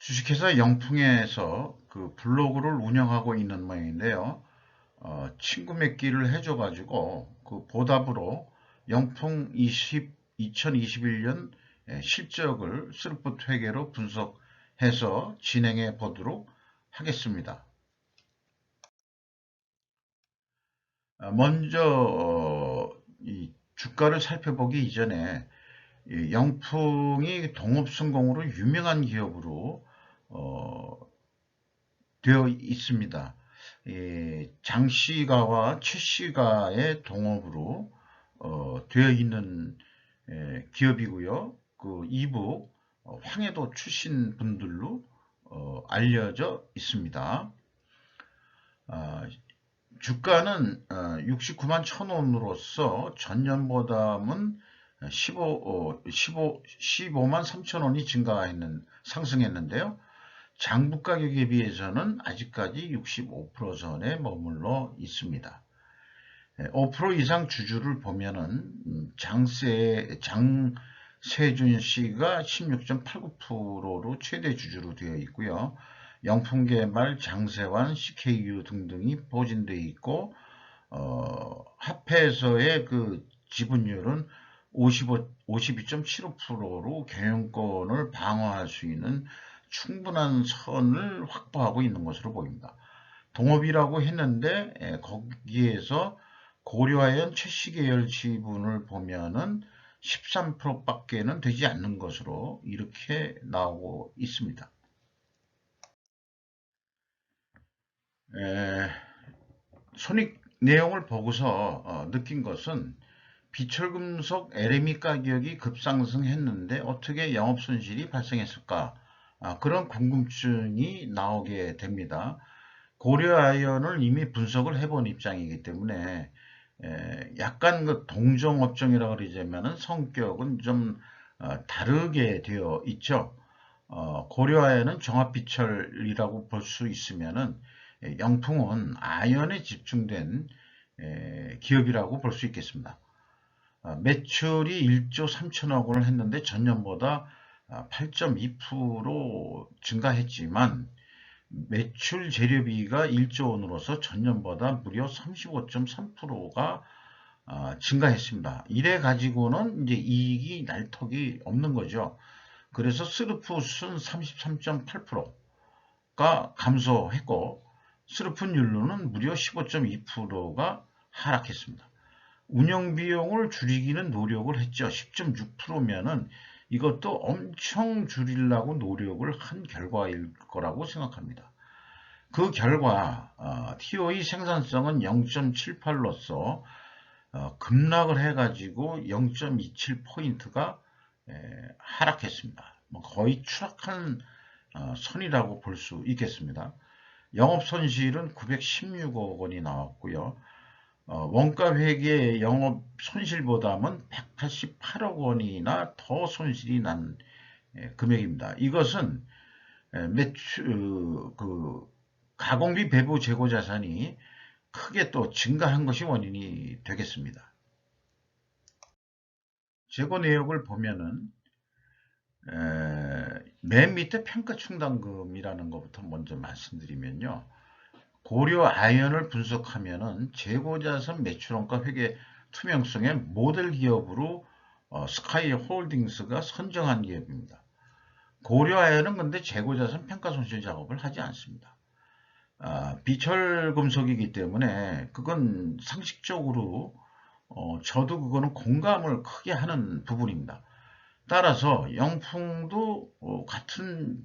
주식회사 영풍에서 그 블로그를 운영하고 있는 모양인데요. 친구 몇 기를 해줘가지고 그 보답으로 영풍 2021년 실적을 스루프트 회계로 분석해서 진행해 보도록 하겠습니다. 먼저 이 주가를 살펴보기 이전에 이 영풍이 동업성공으로 유명한 기업으로 어, 되어 있습니다. 장씨가와 최씨가의 동업으로 되어 있는 기업이고요. 그 이북 황해도 출신 분들로 알려져 있습니다. 아, 주가는 69만 1,000원으로서 전년보다는 15만 3천 원이 상승했는데요. 장부 가격에 비해서는 아직까지 65% 선에 머물러 있습니다. 5% 이상 주주를 보면은 장세준 씨가 16.89%로 최대 주주로 되어 있고요. 영풍개발, 장세환, CKU 등등이 포진되어 있고 합해서의 그 지분율은 52.75%로 경영권을 방어할 수 있는 충분한 선을 확보하고 있는 것으로 보입니다. 동업이라고 했는데 거기에서 고려하연 최씨 계열 지분을 보면은 13%밖에는 되지 않는 것으로 이렇게 나오고 있습니다. 손익 내용을 보고서 느낀 것은 비철금속 LME 가격이 급상승했는데 어떻게 영업손실이 발생했을까? 그런 궁금증이 나오게 됩니다. 고려아연을 이미 분석을 해본 입장이기 때문에 약간 그 동종업종이라고 그러자면은 성격은 좀 다르게 되어 있죠. 고려아연은 종합비철이라고 볼 수 있으면은 영풍은 아연에 집중된 기업이라고 볼 수 있겠습니다. 매출이 1조 3천억 원을 했는데 전년보다 8.2% 증가했지만 매출 재료비가 1조 원으로서 전년보다 무려 35.3%가 증가했습니다. 이래 가지고는 이제 이익이 날 턱이 없는 거죠. 그래서 스루프순 33.8%가 감소했고 스루프율로는 무려 15.2%가 하락했습니다. 운영 비용을 줄이기는 노력을 했죠. 10.6%면은 이것도 엄청 줄이려고 노력을 한 결과일 거라고 생각합니다. 그 결과 TOE 생산성은 0.78로서 급락을 해가지고 0.27포인트가 하락했습니다. 뭐 거의 추락한 선이라고 볼 수 있겠습니다. 영업 손실은 916억 원이 나왔고요. 원가 회계 영업 손실보다는 188억 원이나 더 손실이 난 금액입니다. 이것은 매출 그 가공비 배부 재고 자산이 크게 또 증가한 것이 원인이 되겠습니다. 재고 내역을 보면은 맨 밑에 평가 충당금이라는 것부터 먼저 말씀드리면요. 고려 아연을 분석하면은 재고자산 매출원가 회계 투명성의 모델 기업으로 스카이 홀딩스가 선정한 기업입니다. 고려 아연은 근데 재고자산 평가 손실 작업을 하지 않습니다. 비철 금속이기 때문에 그건 상식적으로 저도 그거는 공감을 크게 하는 부분입니다. 따라서 영풍도 같은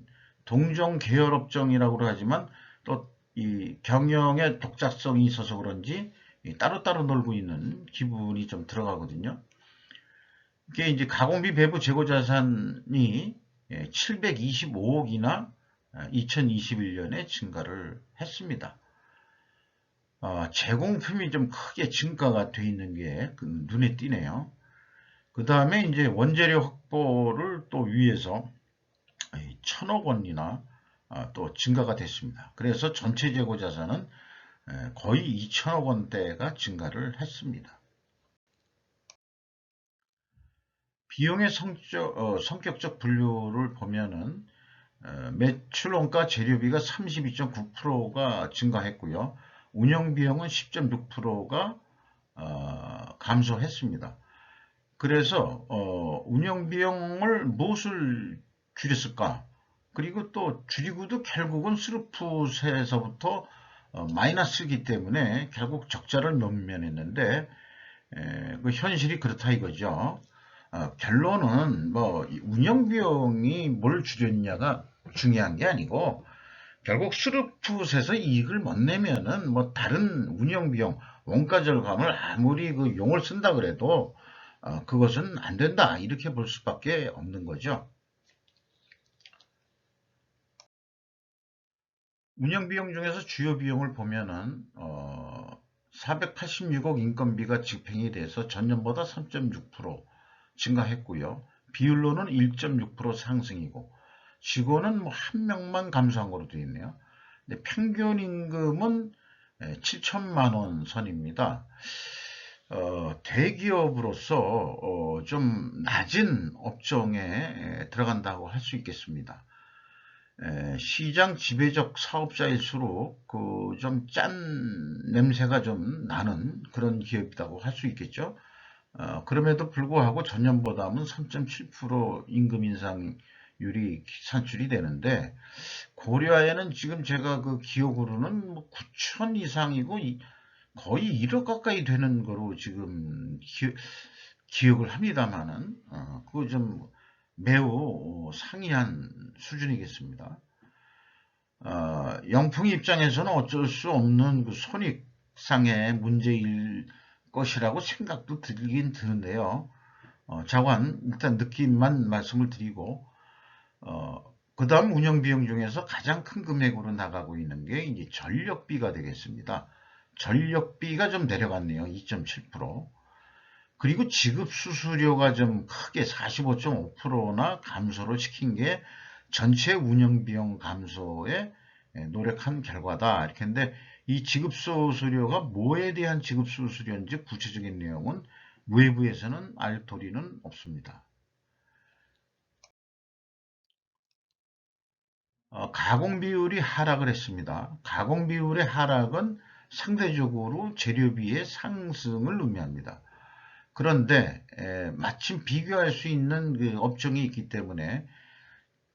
동종 계열 업종이라고 하지만 또 이 경영의 독자성이 있어서 그런지 따로따로 놀고 있는 기분이 좀 들어가거든요. 이게 이제 가공비 배부 재고 자산이 725억이나 2021년에 증가를 했습니다. 제공품이 좀 크게 증가가 돼 있는 게 눈에 띄네요. 그 다음에 이제 원재료 확보를 또 위해서 1,000억 원이나 또 증가가 됐습니다. 그래서 전체 재고 자산은 거의 2천억 원대가 증가를 했습니다. 비용의 성격적 분류를 보면은 매출 원가 재료비가 32.9%가 증가했고요. 운영비용은 10.6%가 감소했습니다. 그래서 운영비용을 무엇을 줄였을까? 그리고 또 줄이고도 결국은 스루풋에서부터 마이너스이기 때문에 결국 적자를 면면했는데 그 현실이 그렇다 이거죠. 결론은 뭐 운영비용이 뭘 줄였냐가 중요한 게 아니고 결국 스루풋에서 이익을 못 내면은 뭐 다른 운영비용, 원가 절감을 아무리 그 용을 쓴다 그래도 그것은 안 된다 이렇게 볼 수밖에 없는 거죠. 운영비용 중에서 주요 비용을 보면은 486억 인건비가 집행이 돼서 전년보다 3.6% 증가했고요. 비율로는 1.6% 상승이고 직원은 뭐 한 명만 감소한 거로 되어 있네요. 근데 평균 임금은 7천만 원 선입니다. 대기업으로서 좀 낮은 업종에 들어간다고 할 수 있겠습니다. 시장 지배적 사업자일수록 그 좀 짠 냄새가 좀 나는 그런 기업이라고 할 수 있겠죠. 그럼에도 불구하고 전년보다는 3.7% 임금 인상률이 산출이 되는데 고려아에는 지금 제가 그 기억으로는 뭐 9천 이상이고 거의 1억 가까이 되는 거로 지금 기억을 합니다만은 그거 좀 매우 상이한 수준이겠습니다. 영풍 입장에서는 어쩔 수 없는 그 손익상의 문제일 것이라고 생각도 들긴 드는데요. 자관 일단 느낌만 말씀을 드리고 그 다음 운영비용 중에서 가장 큰 금액으로 나가고 있는 게 이제 전력비가 되겠습니다. 전력비가 좀 내려갔네요. 2.7%. 그리고 지급 수수료가 좀 크게 45.5%나 감소를 시킨 게 전체 운영비용 감소에 노력한 결과다. 이렇게 했는데 이 지급 수수료가 뭐에 대한 지급 수수료인지 구체적인 내용은 외부에서는 알 도리는 없습니다. 가공 비율이 하락을 했습니다. 가공 비율의 하락은 상대적으로 재료비의 상승을 의미합니다. 그런데 마침 비교할 수 있는 그 업종이 있기 때문에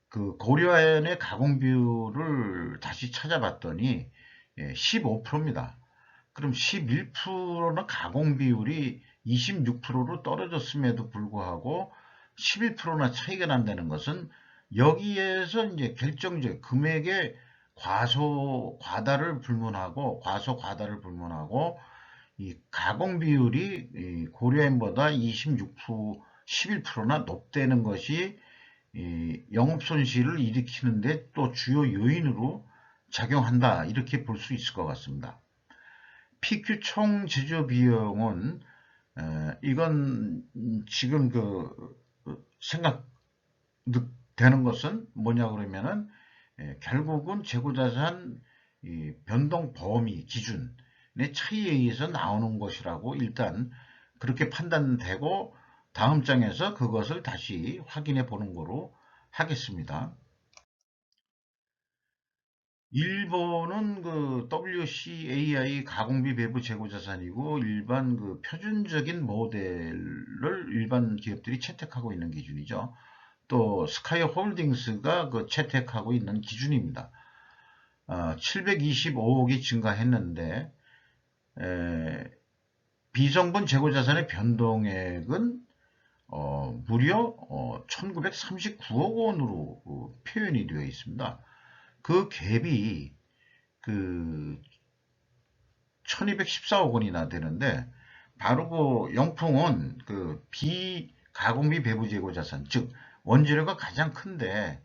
그 고려아연의 가공 비율을 다시 찾아봤더니 15%입니다. 그럼 11%는 가공 비율이 26%로 떨어졌음에도 불구하고 11%나 차이가 난다는 것은 여기에서 이제 결정적 금액의 과소 과다를 불문하고 이 가공 비율이 고려인보다 26%, 11%나 높다는 것이 영업 손실을 일으키는데 또 주요 요인으로 작용한다 이렇게 볼 수 있을 것 같습니다. PQ 총 제조 비용은 이건 지금 생각 되는 것은 뭐냐 그러면은 결국은 재고자산 변동 범위 기준의 차이에 의해서 나오는 것이라고 일단 그렇게 판단되고 다음 장에서 그것을 다시 확인해 보는 거로 하겠습니다. 일본은 그 WCAI 가공비 배부 재고자산이고 일반 그 표준적인 모델을 일반 기업들이 채택하고 있는 기준이죠. 또 스카이 홀딩스가 그 채택하고 있는 기준입니다. 725억이 증가했는데 비정분 재고자산의 변동액은 무려 1939억 원으로 표현이 되어 있습니다. 그 갭이 그 1214억 원이나 되는데 바로 그 영풍은 그 비가공비 배부 재고 자산 즉 원재료가 가장 큰데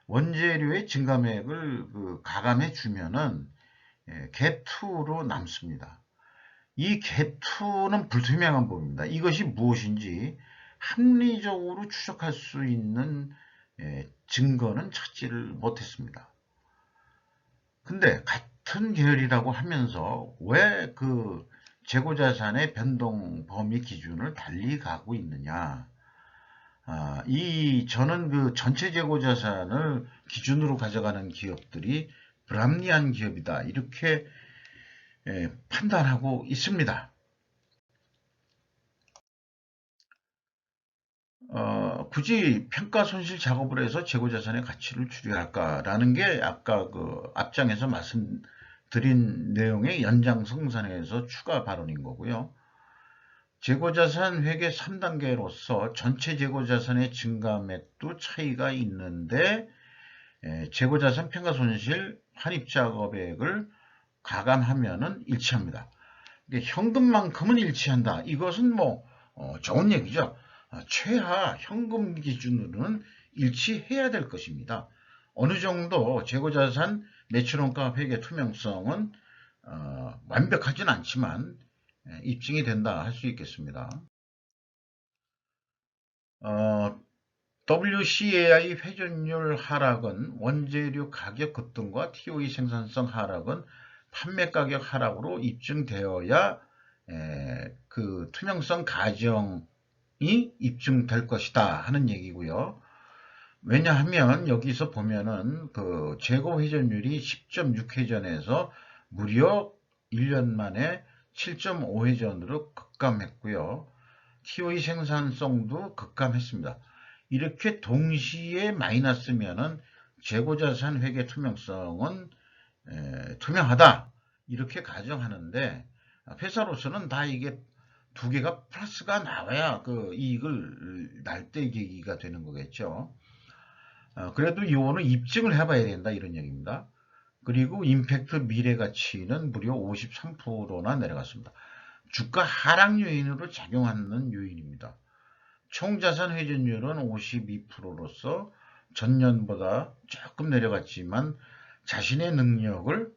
원재료의 증감액을 그 가감해 주면은 갭2로 남습니다. 이 갭2는 불투명한 법입니다. 이것이 무엇인지 합리적으로 추적할 수 있는 증거는 찾지를 못했습니다. 근데 같은 계열이라고 하면서 왜 그 재고자산의 변동 범위 기준을 달리 가고 있느냐? 저는 그 전체 재고 자산을 기준으로 가져가는 기업들이 불합리한 기업이다. 이렇게 판단하고 있습니다. 굳이 평가 손실 작업을 해서 재고 자산의 가치를 추리할까라는 게 아까 그 앞장에서 말씀드린 내용의 연장성산에서 추가 발언인 거고요. 재고자산 회계 3단계로서 전체 재고자산의 증감액도 차이가 있는데 재고자산 평가손실 환입작업액을 가감하면은 일치합니다. 현금만큼은 일치한다. 이것은 뭐 좋은 얘기죠. 최하 현금 기준으로는 일치해야 될 것입니다. 어느 정도 재고자산 매출원가 회계 투명성은 완벽하진 않지만 입증이 된다 할 수 있겠습니다. WCAI 회전율 하락은 원재료 가격 급등과 TOE 생산성 하락은 판매 가격 하락으로 입증되어야 그 투명성 가정이 입증될 것이다 하는 얘기고요. 왜냐하면 여기서 보면은 그 재고 회전율이 10.6회전에서 무려 1년 만에 7.5회전으로 급감했고요. TOE 생산성도 급감했습니다. 이렇게 동시에 마이너스면은 재고자산 회계 투명성은 투명하다 이렇게 가정하는데 회사로서는 다 이게 두 개가 플러스가 나와야 그 이익을 날 때 얘기가 되는 거겠죠. 그래도 이거는 입증을 해봐야 된다 이런 얘기입니다. 그리고 임팩트 미래 가치는 무려 53%나 내려갔습니다. 주가 하락 요인으로 작용하는 요인입니다. 총자산 회전율은 52%로서 전년보다 조금 내려갔지만 자신의 능력을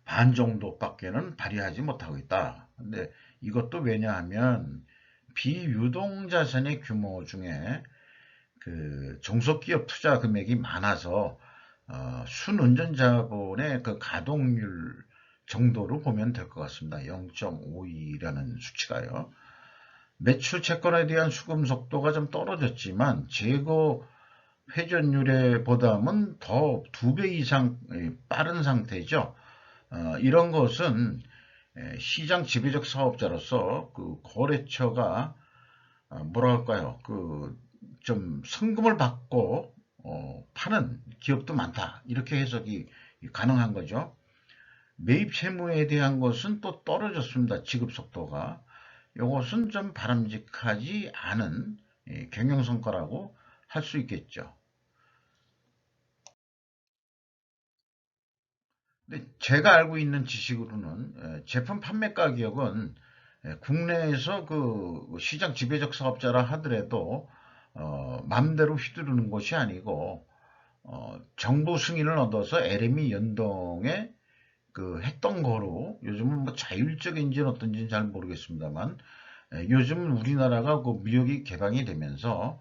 반 정도밖에는 발휘하지 못하고 있다. 근데 이것도 왜냐하면 비유동자산의 규모 중에 그 종속기업 투자 금액이 많아서 순운전자본의 그 가동률 정도로 보면 될 것 같습니다. 0.52라는 수치가요. 매출 채권에 대한 수금 속도가 좀 떨어졌지만 재고 회전율에 보다는 더 2배 이상 빠른 상태죠. 이런 것은 시장 지배적 사업자로서 그 거래처가 뭐랄까요, 그 좀 성금을 받고 파는 기업도 많다. 이렇게 해석이 가능한 거죠. 매입 채무에 대한 것은 또 떨어졌습니다. 지급 속도가. 이것은 좀 바람직하지 않은 경영성과라고 할 수 있겠죠. 근데 제가 알고 있는 지식으로는 제품 판매 가격은 국내에서 그 시장 지배적 사업자라 하더라도 맘대로 휘두르는 것이 아니고 정부 승인을 얻어서 LME 연동에 그 했던 거로 요즘은 뭐 자율적인지는 어떤지는 잘 모르겠습니다만 요즘 우리나라가 그 무역이 개방이 되면서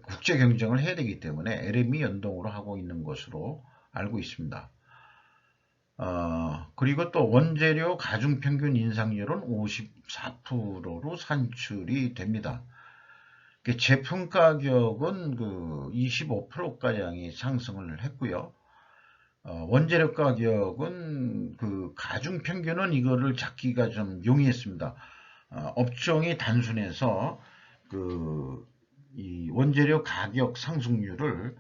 국제 경쟁을 해야 되기 때문에 LME 연동으로 하고 있는 것으로 알고 있습니다. 그리고 또 원재료 가중평균 인상률은 54%로 산출이 됩니다. 제품 가격은 그 25%가량이 상승을 했고요. 원재료 가격은 그 가중평균은 이거를 잡기가 좀 용이했습니다. 업종이 단순해서 그 이 원재료 가격 상승률을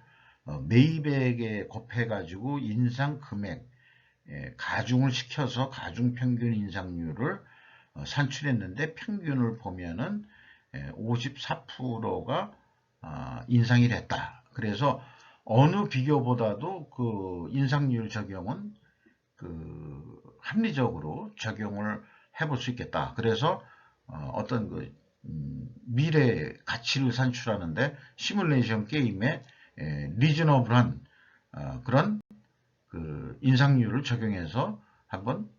매입액에 곱해가지고 인상 금액 가중을 시켜서 가중평균 인상률을 산출했는데 평균을 보면은 54%가 인상이 됐다. 그래서 어느 비교보다도 그 인상률 적용은 그 합리적으로 적용을 해볼 수 있겠다. 그래서 어떤 그 미래 가치를 산출하는데 시뮬레이션 게임에 리즈너블한 그런 그 인상률을 적용해서 한번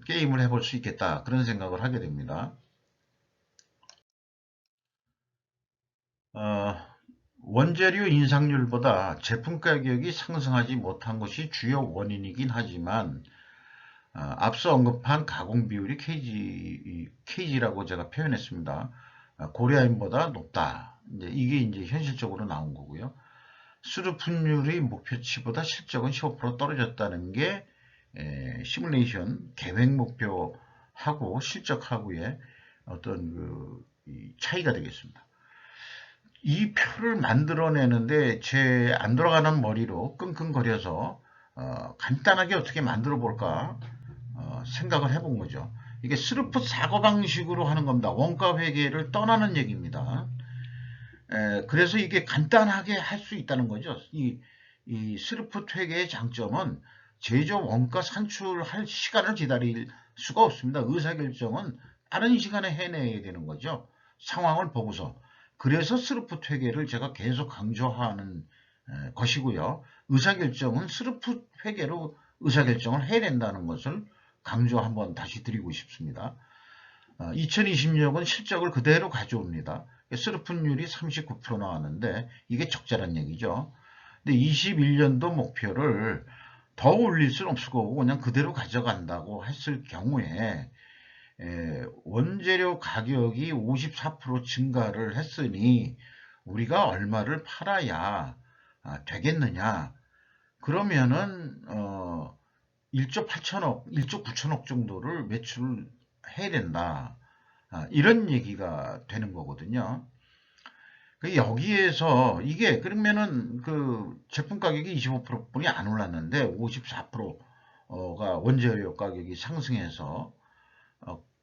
게임을 해볼 수 있겠다. 그런 생각을 하게 됩니다. 원재료 인상률보다 제품 가격이 상승하지 못한 것이 주요 원인이긴 하지만 앞서 언급한 가공 비율이 KG라고 제가 표현했습니다. 고려인보다 높다. 이게 이제 현실적으로 나온 거고요. 수르풋률이 목표치보다 실적은 15% 떨어졌다는 게 시뮬레이션 계획 목표하고 실적하고의 어떤 차이가 되겠습니다. 이 표를 만들어내는데 제 안 돌아가는 머리로 끙끙거려서 간단하게 어떻게 만들어 볼까 생각을 해본 거죠. 이게 스루풋 사고방식으로 하는 겁니다. 원가 회계를 떠나는 얘기입니다. 그래서 이게 간단하게 할 수 있다는 거죠. 이 스루풋 회계의 장점은 제조 원가 산출할 시간을 기다릴 수가 없습니다. 의사결정은 빠른 시간에 해내야 되는 거죠. 상황을 보고서. 그래서 스루풋 회계를 제가 계속 강조하는 것이고요. 의사결정은 스루풋 회계로 의사결정을 해야 된다는 것을 강조 한번 다시 드리고 싶습니다. 2020년은 실적을 그대로 가져옵니다. 스루풋률이 39% 나왔는데 이게 적자란 얘기죠. 근데 21년도 목표를 더 올릴 수는 없을 거고 그냥 그대로 가져간다고 했을 경우에 원재료 가격이 54% 증가를 했으니 우리가 얼마를 팔아야 되겠느냐. 그러면은 1조 8천억, 1조 9천억 정도를 매출을 해야 된다. 이런 얘기가 되는 거거든요. 여기에서 이게 그러면은 그 제품 가격이 25%뿐이 안 올랐는데 54%가 원재료 가격이 상승해서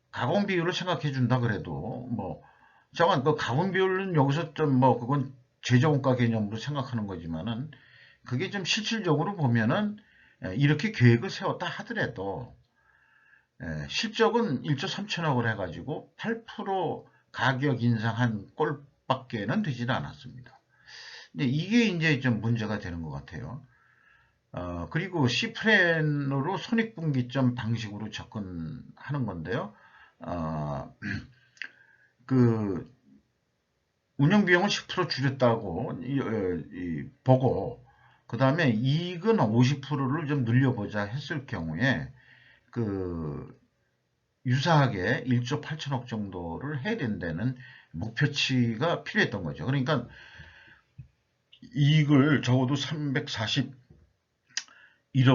가공 비율을 생각해 준다 그래도 뭐 잠깐 그 가공 비율은 여기서 좀 뭐 그건 제조원가 개념으로 생각하는 거지만은 그게 좀 실질적으로 보면은 이렇게 계획을 세웠다 하더라도 실적은 1조 3천억을 해가지고 8% 가격 인상한 꼴밖에는 되지는 않았습니다. 근데 이게 이제 좀 문제가 되는 것 같아요. 그리고 C플랜으로 손익분기점 방식으로 접근하는 건데요. 그 운영비용을 10% 줄였다고 보고 그 다음에 이익은 50%를 좀 늘려보자 했을 경우에 그 유사하게 1조 8천억 정도를 해야 된다는 목표치가 필요했던 거죠. 그러니까 이익을 적어도 341억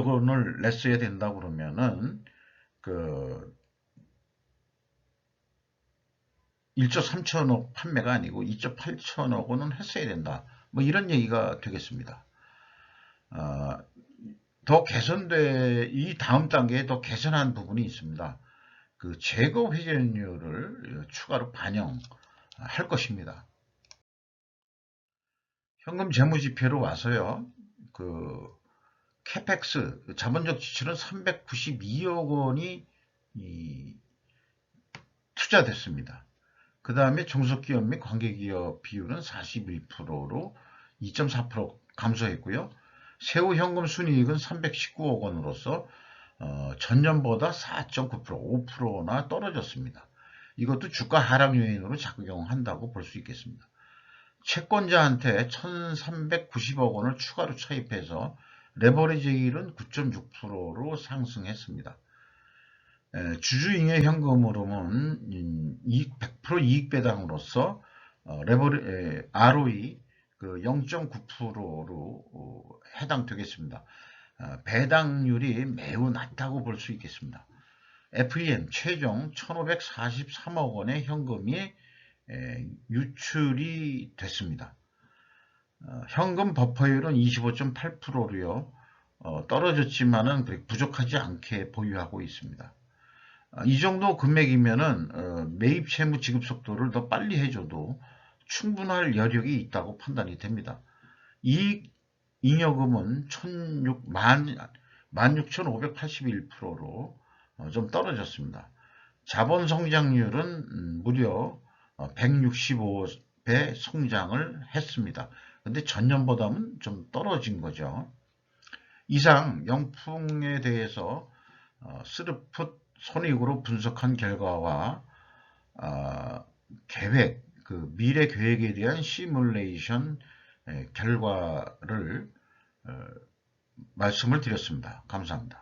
원을 냈어야 된다 그러면은 그 1조 3천억 판매가 아니고 2조 8천억 원은 했어야 된다. 뭐 이런 얘기가 되겠습니다. 더 이 다음 단계에 더 개선한 부분이 있습니다. 그 재고 회전율을 추가로 반영할 것입니다. 현금 재무지표로 와서요. 그 캐펙스 자본적 지출은 392억 원이 투자됐습니다. 그 다음에 종속기업 및 관계기업 비율은 41%로 2.4% 감소했고요. 세후 현금 순이익은 319억 원으로서 전년보다 4.9%, 5%나 떨어졌습니다. 이것도 주가 하락 요인으로 작용한다고 볼 수 있겠습니다. 채권자한테 1,390억 원을 추가로 차입해서 레버리지율은 9.6%로 상승했습니다. 주주잉여 현금으로는 100% 이익배당으로서 ROE 0.9%로 해당되겠습니다. 배당률이 매우 낮다고 볼 수 있겠습니다. FEM 최종 1,543억 원의 현금이 유출이 됐습니다. 현금 버퍼율은 25.8%로요. 떨어졌지만은 부족하지 않게 보유하고 있습니다. 이 정도 금액이면은 매입 채무 지급 속도를 더 빨리 해줘도 충분할 여력이 있다고 판단이 됩니다. 이익 잉여금은 16,581%로 좀 떨어졌습니다. 자본 성장률은 무려 165배 성장을 했습니다. 근데 전년보다는 좀 떨어진 거죠. 이상 영풍에 대해서 스루풋 손익으로 분석한 결과와 계획, 미래 계획에 대한 시뮬레이션 결과를 말씀을 드렸습니다. 감사합니다.